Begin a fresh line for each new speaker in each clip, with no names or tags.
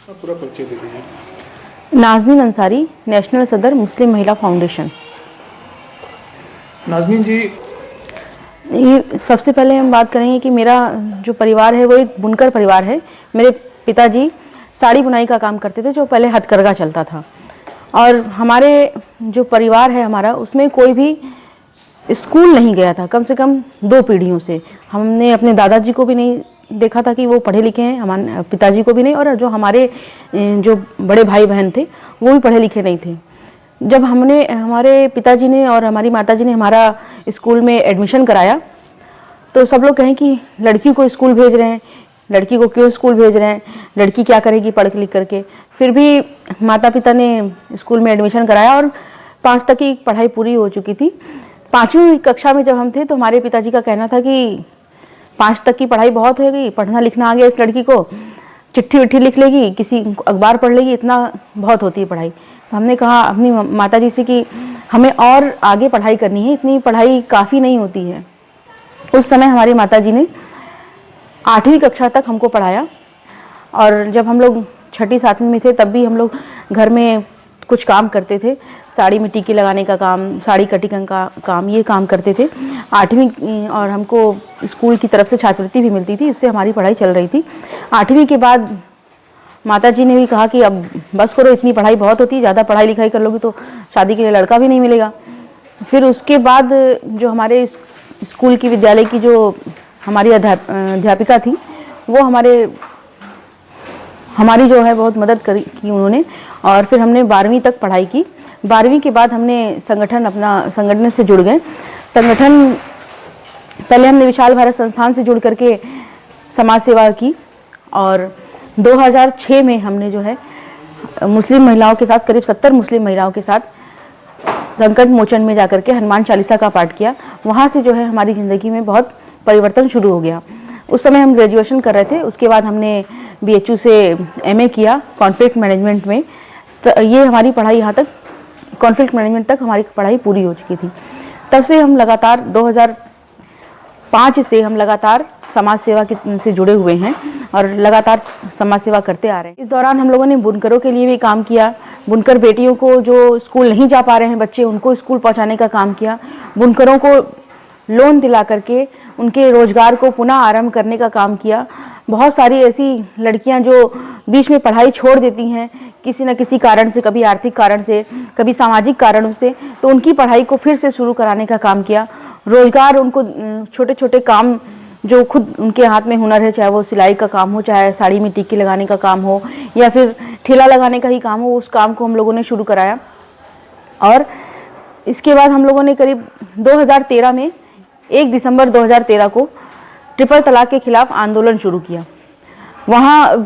पूरा परिचय दे दीजिए।
नाज़नीन अंसारी, नेशनल सदर मुस्लिम महिला फाउंडेशन।
नाज़नीन जी,
ये सबसे पहले हम बात करेंगे कि मेरा जो परिवार है वो एक बुनकर परिवार है। मेरे पिताजी साड़ी बुनाई का काम करते थे, जो पहले हथकरघा चलता था। और हमारे जो परिवार है हमारा, उसमें कोई भी स्कूल नहीं गया था, कम से कम 2 पीढ़ियों से। हमने अपने दादाजी को भी नहीं देखा था कि वो पढ़े लिखे हैं, हमारे पिताजी को भी नहीं, और जो हमारे जो बड़े भाई बहन थे वो भी पढ़े लिखे नहीं थे। जब हमारे पिताजी ने और हमारी माताजी ने हमारा स्कूल में एडमिशन कराया, तो सब लोग कहें कि लड़की को स्कूल भेज रहे हैं, लड़की को क्यों स्कूल भेज रहे हैं, लड़की क्या करेगी पढ़ लिख करके। फिर भी माता पिता ने स्कूल में एडमिशन कराया और 5 तक की पढ़ाई पूरी हो चुकी थी। 5वीं कक्षा में जब हम थे तो हमारे पिताजी का कहना था कि 5 तक की पढ़ाई बहुत हो गई, पढ़ना लिखना आ गया इस लड़की को, चिट्ठी विट्ठी लिख लेगी, किसी अखबार पढ़ लेगी, इतना बहुत होती है पढ़ाई। तो हमने कहा अपनी माताजी से कि हमें और आगे पढ़ाई करनी है, इतनी पढ़ाई काफ़ी नहीं होती है। उस समय हमारी माताजी ने 8वीं कक्षा तक हमको पढ़ाया, और जब हम लोग 6ठी 7वीं में थे तब भी हम लोग घर में कुछ काम करते थे, साड़ी में टिकी लगाने का काम, साड़ी कटिंग का काम, ये काम करते थे 8वीं। और हमको स्कूल की तरफ से छात्रवृत्ति भी मिलती थी, उससे हमारी पढ़ाई चल रही थी। 8वीं के बाद माताजी ने भी कहा कि अब बस करो, इतनी पढ़ाई बहुत होती है, ज़्यादा पढ़ाई लिखाई कर लोगी तो शादी के लिए लड़का भी नहीं मिलेगा। फिर उसके बाद जो हमारे स्कूल की विद्यालय की जो हमारी अध्यापिका थी, वो हमारी जो है बहुत मदद की उन्होंने, और फिर हमने 12वीं तक पढ़ाई की। 12वीं के बाद हमने संगठन से जुड़ गए। पहले हमने विशाल भारत संस्थान से जुड़ करके समाज सेवा की, और 2006 में हमने जो है मुस्लिम महिलाओं के साथ, करीब 70 मुस्लिम महिलाओं के साथ संकट मोचन में जाकर के हनुमान चालीसा का पाठ किया। वहाँ से जो है हमारी ज़िंदगी में बहुत परिवर्तन शुरू हो गया। उस समय हम ग्रेजुएशन कर रहे थे, उसके बाद हमने BHU से MA किया कॉन्फ्लिक्ट मैनेजमेंट में। तो ये हमारी पढ़ाई यहाँ तक, कॉन्फ्लिक्ट मैनेजमेंट तक हमारी पढ़ाई पूरी हो चुकी थी। तब से हम लगातार 2005 से हम लगातार समाज सेवा से जुड़े हुए हैं और लगातार समाज सेवा करते आ रहे हैं। इस दौरान हम लोगों ने बुनकरों के लिए भी काम किया। बुनकर बेटियों को, जो स्कूल नहीं जा पा रहे हैं बच्चे, उनको स्कूल पहुंचाने का काम किया। बुनकरों को लोन दिला करके उनके रोजगार को पुनः आरंभ करने का काम किया। बहुत सारी ऐसी लड़कियां जो बीच में पढ़ाई छोड़ देती हैं किसी न किसी कारण से, कभी आर्थिक कारण से, कभी सामाजिक कारणों से, तो उनकी पढ़ाई को फिर से शुरू कराने का काम किया। रोजगार, उनको छोटे छोटे काम जो खुद उनके हाथ में हुनर है, चाहे वो सिलाई का काम हो, चाहे साड़ी में टिक्की लगाने का काम हो, या फिर ठेला लगाने का ही काम हो, उस काम को हम लोगों ने शुरू कराया। और इसके बाद हम लोगों ने करीब 2013 में 1 दिसंबर 2013 को ट्रिपल तलाक के खिलाफ आंदोलन शुरू किया। वहाँ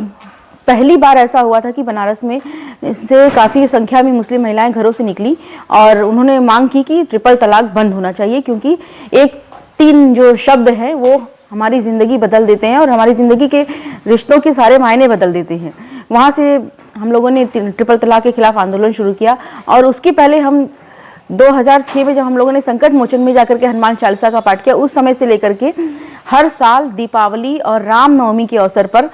पहली बार ऐसा हुआ था कि बनारस में से काफ़ी संख्या में मुस्लिम महिलाएं घरों से निकली और उन्होंने मांग की कि ट्रिपल तलाक बंद होना चाहिए, क्योंकि 3 जो शब्द हैं वो हमारी ज़िंदगी बदल देते हैं और हमारी ज़िंदगी के रिश्तों के सारे मायने बदल देते हैं। वहाँ से हम लोगों ने ट्रिपल तलाक के खिलाफ आंदोलन शुरू किया। और उसके पहले हम 2006 में जब हम लोगों ने संकट मोचन में जाकर के हनुमान चालीसा का पाठ किया, उस समय से लेकर के हर साल दीपावली और रामनवमी के अवसर पर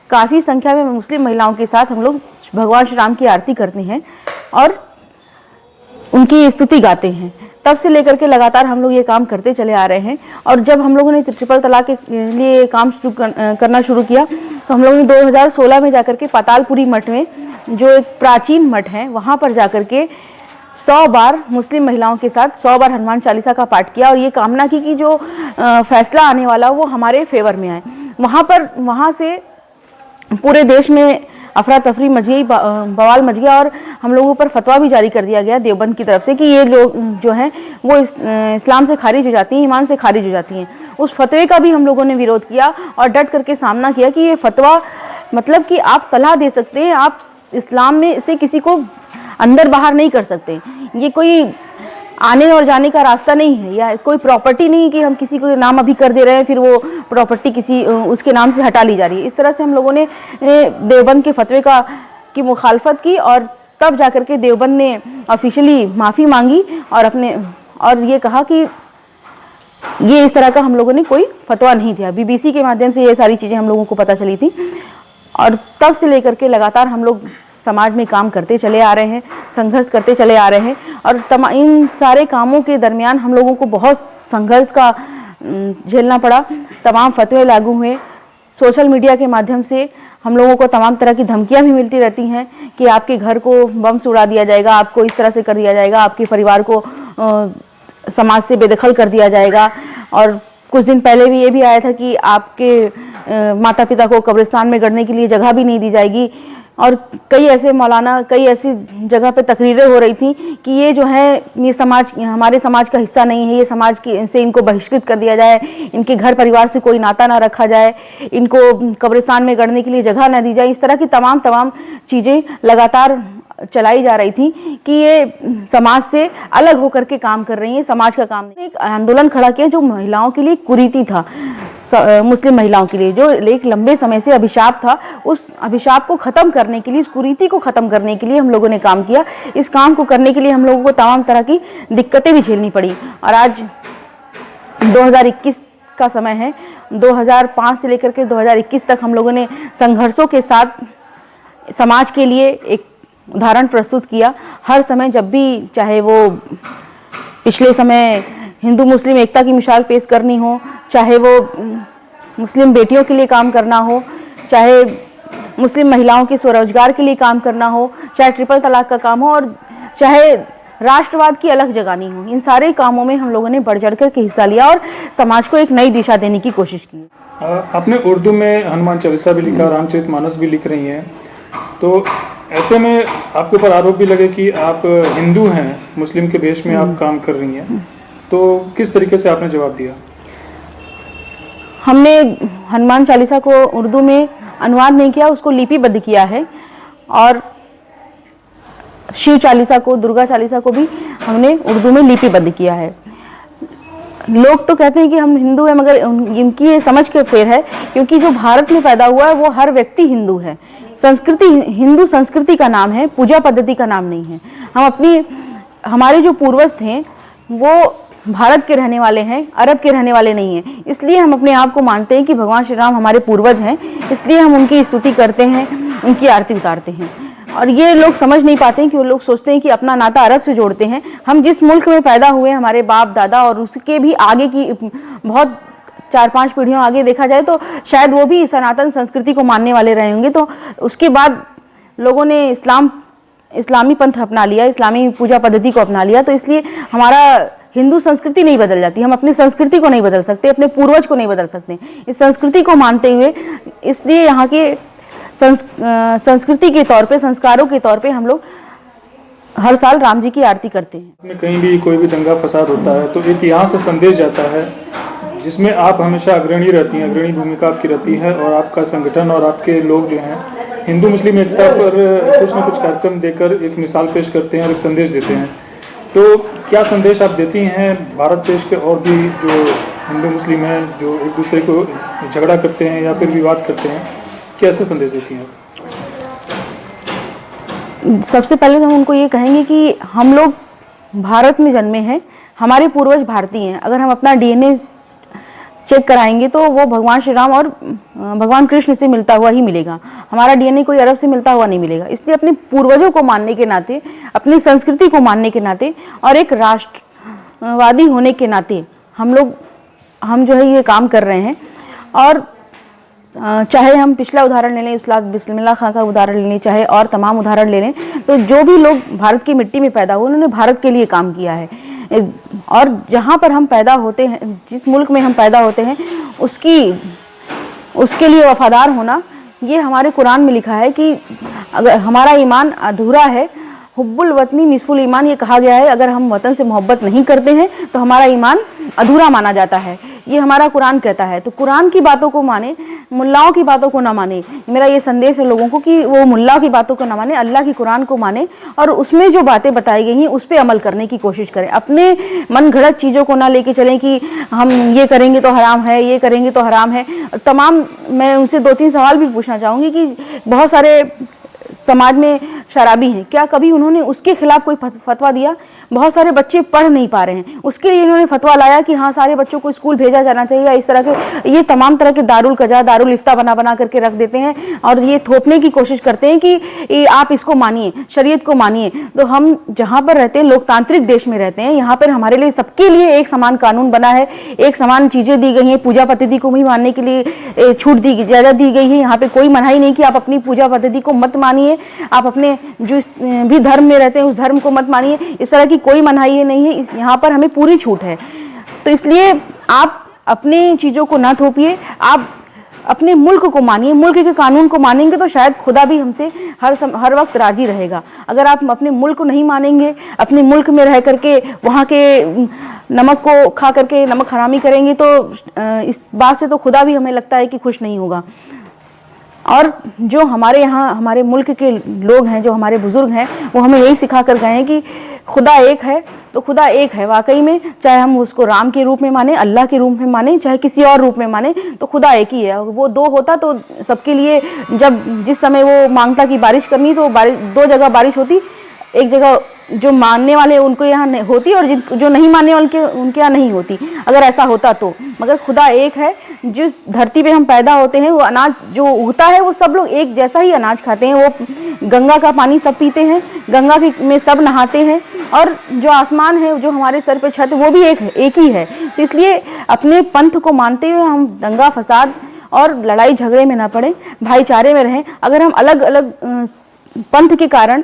काफ़ी संख्या में मुस्लिम महिलाओं के साथ हम लोग भगवान श्री राम की आरती करते हैं और उनकी स्तुति गाते हैं। तब से लेकर के लगातार हम लोग ये काम करते चले आ रहे हैं। और जब हम लोगों ने ट्रिपल तलाक के लिए काम करना शुरू किया, तो हम लोगों ने 2016 में जाकर के पातालपुरी मठ में, जो एक प्राचीन मठ है, वहाँ पर जाकर के 100 बार मुस्लिम महिलाओं के साथ 100 बार हनुमान चालीसा का पाठ किया और ये कामना की कि जो फैसला आने वाला वो हमारे फेवर में आए। वहाँ से पूरे देश में अफरा तफरी मच गई, बवाल मच गया और हम लोगों पर फतवा भी जारी कर दिया गया देवबंद की तरफ से कि ये लोग जो हैं वो इस्लाम से खारिज हो जाती हैं, ईमान से खारिज हो जाती हैं। उस फतवे का भी हम लोगों ने विरोध किया और डट करके सामना किया कि ये फतवा मतलब कि आप सलाह दे सकते हैं, आप इस्लाम में से किसी को अंदर बाहर नहीं कर सकते। ये कोई आने और जाने का रास्ता नहीं है, या कोई प्रॉपर्टी नहीं कि हम किसी को नाम अभी कर दे रहे हैं फिर वो प्रॉपर्टी किसी उसके नाम से हटा ली जा रही है। इस तरह से हम लोगों ने देवबंद के फतवे की मुखालफत की और तब जाकर के देवबंद ने ऑफिशियली माफ़ी मांगी और ये कहा कि ये इस तरह का हम लोगों ने कोई फतवा नहीं दिया। BBC के माध्यम से ये सारी चीज़ें हम लोगों को पता चली थी। और तब से लेकर के लगातार हम लोग समाज में काम करते चले आ रहे हैं, संघर्ष करते चले आ रहे हैं। और इन सारे कामों के दरमियान हम लोगों को बहुत संघर्ष का झेलना पड़ा। तमाम फतवे लागू हुए, सोशल मीडिया के माध्यम से हम लोगों को तमाम तरह की धमकियां भी मिलती रहती हैं कि आपके घर को बम से उड़ा दिया जाएगा, आपको इस तरह से कर दिया जाएगा, आपके परिवार को समाज से बेदखल कर दिया जाएगा। और कुछ दिन पहले भी ये भी आया था कि आपके माता पिता को कब्रिस्तान में गड़ने के लिए जगह भी नहीं दी जाएगी। और कई ऐसे मौलाना, कई ऐसी जगह पे तकरीरें हो रही थी कि ये जो है ये समाज हमारे समाज का हिस्सा नहीं है, ये समाज की से इनको बहिष्कृत कर दिया जाए, इनके घर परिवार से कोई नाता ना रखा जाए, इनको कब्रिस्तान में गड़ने के लिए जगह ना दी जाए। इस तरह की तमाम चीज़ें लगातार चलाई जा रही थी कि ये समाज से अलग होकर के काम कर रही हैं, समाज का काम नहीं। एक आंदोलन खड़ा किया जो महिलाओं के लिए कुरीति था, मुस्लिम महिलाओं के लिए जो एक लंबे समय से अभिशाप था, उस अभिशाप को ख़त्म करने के लिए, इस कुरीति को ख़त्म करने के लिए हम लोगों ने काम किया। इस काम को करने के लिए हम लोगों को तमाम तरह की दिक्कतें भी झेलनी पड़ी। और आज 2021 का समय है, 2005 से लेकर के 2021 तक हम लोगों ने संघर्षों के साथ समाज के लिए एक उदाहरण प्रस्तुत किया। हर समय जब भी, चाहे वो पिछले समय हिंदू मुस्लिम एकता की मिसाल पेश करनी हो, चाहे वो मुस्लिम बेटियों के लिए काम करना हो, चाहे मुस्लिम महिलाओं के स्वरोजगार के लिए काम करना हो, चाहे ट्रिपल तलाक का काम हो, और चाहे राष्ट्रवाद की अलग जगानी हो, इन सारे कामों में हम लोगों ने बढ़ चढ़ कर के हिस्सा लिया और समाज को एक नई दिशा देने की कोशिश की।
आपने उर्दू में हनुमान चालीसा भी लिखा, रामचरितमानस भी लिख रही हैं, तो ऐसे में आपके ऊपर आरोप भी लगे कि आप हिंदू हैं, मुस्लिम के वेश में आप काम कर रही हैं, तो किस तरीके से आपने जवाब दिया?
हमने हनुमान चालीसा को उर्दू में अनुवाद नहीं किया, उसको लिपिबद्ध किया है। और शिव चालीसा को, दुर्गा चालीसा को भी हमने उर्दू में लिपिबद्ध किया है। लोग तो कहते हैं कि हम हिंदू हैं, मगर इनकी ये समझ के फेर है, क्योंकि जो भारत में पैदा हुआ है वो हर व्यक्ति हिंदू है। संस्कृति हिंदू संस्कृति का नाम है, पूजा पद्धति का नाम नहीं है। हमारे जो पूर्वज थे वो भारत के रहने वाले हैं, अरब के रहने वाले नहीं हैं। इसलिए हम अपने आप को मानते हैं कि भगवान श्री राम हमारे पूर्वज हैं, इसलिए हम उनकी स्तुति करते हैं, उनकी आरती उतारते हैं। और ये लोग समझ नहीं पाते हैं कि वो लोग सोचते हैं कि अपना नाता अरब से जोड़ते हैं। हम जिस मुल्क में पैदा हुए, हमारे बाप दादा और उसके भी आगे की बहुत 4-5 पीढ़ियों आगे देखा जाए तो शायद वो भी सनातन संस्कृति को मानने वाले रहे होंगे। तो उसके बाद लोगों ने इस्लामी पंथ अपना लिया, इस्लामी पूजा पद्धति को अपना लिया। तो इसलिए हमारा हिंदू संस्कृति नहीं बदल जाती। हम अपनी संस्कृति को नहीं बदल सकते, अपने पूर्वज को नहीं बदल सकते। इस संस्कृति को मानते हुए, इसलिए यहाँ के संस्कृति के तौर पे, संस्कारों के तौर पे हम लोग हर साल राम जी की आरती करते हैं।
कहीं भी कोई भी दंगा फसाद होता है तो एक यहाँ से संदेश जाता है जिसमें आप हमेशा अग्रणी रहती हैं, अग्रणी भूमिका आपकी रहती है, और आपका संगठन और आपके लोग जो हैं हिंदू मुस्लिम एकता पर कुछ न कुछ कार्यक्रम देकर एक मिसाल पेश करते हैं और एक संदेश देते हैं। तो क्या संदेश आप देती हैं भारत देश के और भी जो हिंदू मुस्लिम हैं, जो एक दूसरे को झगड़ा करते हैं या फिर विवाद करते हैं, कैसे संदेश देती हैं?
सबसे पहले तो हम उनको ये कहेंगे कि हम लोग भारत में जन्मे हैं, हमारे पूर्वज भारतीय हैं। अगर हम अपना डीएनए चेक कराएंगे तो वो भगवान श्री राम और भगवान कृष्ण से मिलता हुआ ही मिलेगा। हमारा डीएनए कोई अरब से मिलता हुआ नहीं मिलेगा। इसलिए अपने पूर्वजों को मानने के नाते, अपनी संस्कृति को मानने के नाते और एक राष्ट्रवादी होने के नाते हम जो है ये काम कर रहे हैं। और चाहे हम पिछला उदाहरण ले लें, उस्ताद बिस्मिल्लाह खां का उदाहरण ले लें, चाहे और तमाम उदाहरण ले लें, तो जो भी लोग भारत की मिट्टी में पैदा हुए उन्होंने भारत के लिए काम किया है। और जहाँ पर हम पैदा होते हैं, जिस मुल्क में हम पैदा होते हैं, उसके लिए वफादार होना, ये हमारे कुरान में लिखा है कि अगर हमारा ईमान अधूरा है, हुब्बुल वतनी निस्फुल ईमान, ये कहा गया है। अगर हम वतन से मोहब्बत नहीं करते हैं तो हमारा ईमान अधूरा माना जाता है, ये हमारा कुरान कहता है। तो कुरान की बातों को माने, मुल्लाओं की बातों को ना माने। मेरा ये संदेश है लोगों को कि वो मुल्ला की बातों को ना माने, अल्लाह की कुरान को माने और उसमें जो बातें बताई गई हैं उस पर अमल करने की कोशिश करें। अपने मन घड़त चीज़ों को ना लेके चलें कि हम ये करेंगे तो हराम है, ये करेंगे तो हराम है। मैं उनसे 2-3 सवाल भी पूछना चाहूँगी कि बहुत सारे समाज में शराबी हैं, क्या कभी उन्होंने उसके खिलाफ कोई फतवा दिया? बहुत सारे बच्चे पढ़ नहीं पा रहे हैं, उसके लिए इन्होंने फतवा लाया कि हाँ सारे बच्चों को स्कूल भेजा जाना चाहिए। इस तरह के ये तमाम तरह के दारुल कजा, दारुल इफ्ता बना करके रख देते हैं और ये थोपने की कोशिश करते हैं कि आप इसको मानिए, शरीयत को मानिए। तो हम जहाँ पर रहते हैं, लोकतांत्रिक देश में रहते हैं, यहाँ पर हमारे लिए सबके लिए एक समान कानून बना है, एक समान चीज़ें दी गई हैं। पूजा पद्धति को भी मानने के लिए छूट दी, इजाज़त दी गई है। यहाँ पे कोई मनाही नहीं कि आप अपनी पूजा पद्धति को मत मानिए, आप अपने जो भी धर्म में रहते हैं उस धर्म को मत मानिए, इस तरह की कोई मनाही नहीं है। यहाँ पर हमें पूरी छूट है। तो इसलिए आप अपने चीज़ों को ना थोपिए, आप अपने मुल्क को मानिए, मुल्क के कानून को मानेंगे तो शायद खुदा भी हमसे हर वक्त राजी रहेगा। अगर आप अपने मुल्क को नहीं मानेंगे, अपने मुल्क में रह करके वहाँ के नमक को खा करके नमक हरामी करेंगे, तो इस बात से तो खुदा भी हमें लगता है कि खुश नहीं होगा। और जो हमारे यहाँ हमारे मुल्क के लोग हैं, जो हमारे बुज़ुर्ग हैं, वो हमें यही सिखा कर गए हैं कि खुदा एक है तो खुदा एक है वाकई में, चाहे हम उसको राम के रूप में माने, अल्लाह के रूप में माने, चाहे किसी और रूप में माने, तो खुदा एक ही है। वो दो होता तो सबके लिए, जब जिस समय वो मांगता कि बारिश करनी, तो दो जगह बारिश होती, एक जगह जो मानने वाले उनको यहाँ होती और जो नहीं मानने वाले उनके यहाँ नहीं होती, अगर ऐसा होता तो। मगर खुदा एक है। जिस धरती पे हम पैदा होते हैं, वो अनाज जो उगता है वो सब लोग एक जैसा ही अनाज खाते हैं। वो गंगा का पानी सब पीते हैं, गंगा में सब नहाते हैं, और जो आसमान है, जो हमारे सर पे छत, वो भी एक ही है। तो इसलिए अपने पंथ को मानते हुए हम दंगा फसाद और लड़ाई झगड़े में ना पड़े, भाईचारे में रहें। अगर हम अलग अलग पंथ के कारण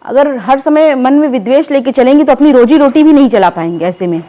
अगर हर समय मन में विद्वेष लेके चलेंगे तो अपनी रोजी रोटी भी नहीं चला पाएंगे ऐसे में।